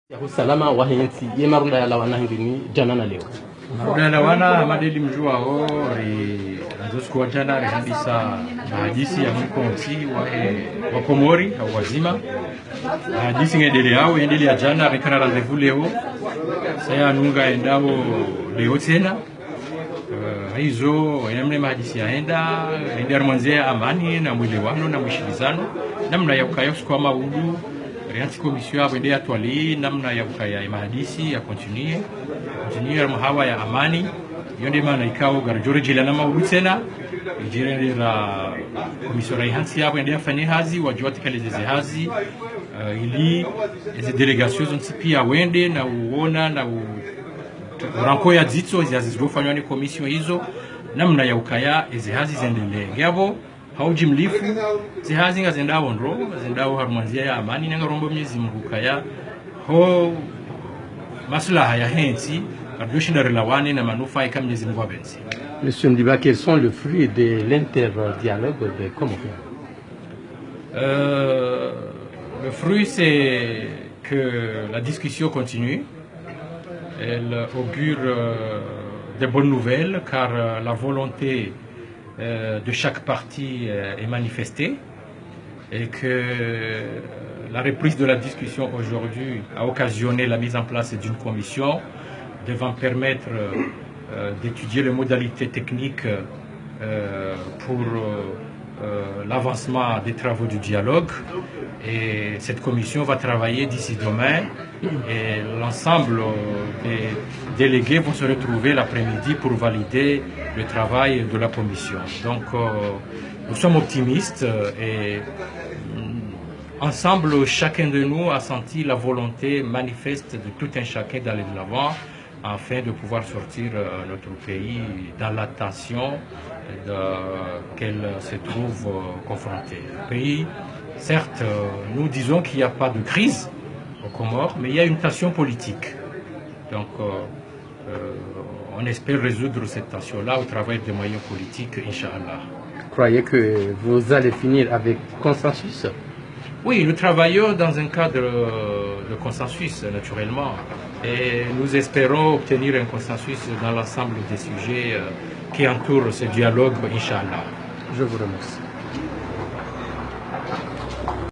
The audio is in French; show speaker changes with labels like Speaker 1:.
Speaker 1: Salama wahensi yemarunda lawana hingini jana na leo.
Speaker 2: Marunda lawana madeli mjuao nzosko jana rehadisa mahadisi ya mkonsi wa Komori au wazima. Mahadisi ngedele yao endele ya jana rekana rendezvous leo. Saya nunga endao leo tena. Hizo yamne mahadisi ya enda mwanzia amani na mwelewano na mshilizano namna ya ukayosu kwa maudu. Rianti komisio abende atwali namna ya ukaya mahadisi ya continue mhawa ya amani yonde maana ikao garjore jilana maudu tena ijire la komisio rianti abende afanye hazi wajua tekeleze hazi ili hizo delegations ntipia wende na uona na ranko ya zitso zizofanywa ni komisio hizo namna ya ukaya hizo hazi zendelee ngabo hauji mlifu zihazi nga zendao ndro zendao harmanzia ya amani nga rombo Mwenyezi Mungu kaya ho maslaha ya hensi kadoshinda relawane na manufaa kama Mwenyezi Mungu abenzi.
Speaker 1: Monsieur Ndiba, quels sont les fruits de l'interdialogue des Comoriens?
Speaker 2: Le fruit c'est que la discussion continue. Elle augure de bonnes nouvelles car la volonté de chaque partie est manifestée et que la reprise de la discussion aujourd'hui a occasionné la mise en place d'une commission devant permettre d'étudier les modalités techniques pour l'avancement des travaux du dialogue. Et cette commission va travailler d'ici demain et l'ensemble des délégués vont se retrouver l'après-midi pour valider le travail de la commission. Donc nous sommes optimistes et ensemble chacun de nous a senti la volonté manifeste de tout un chacun d'aller de l'avant afin de pouvoir sortir notre pays dans la tension qu'elle se trouve confrontée. Le pays, certes, nous disons qu'il n'y a pas de crise aux Comores, mais il y a une tension politique. Donc, on espère résoudre cette tension-là au travers des moyens politiques, Inch'Allah.
Speaker 1: Croyez que vous allez finir avec consensus?
Speaker 2: Oui, nous travaillons dans un cadre de consensus, naturellement. Et nous espérons obtenir un consensus dans l'ensemble des sujets qui entourent ce dialogue, Inch'Allah.
Speaker 1: Je vous remercie.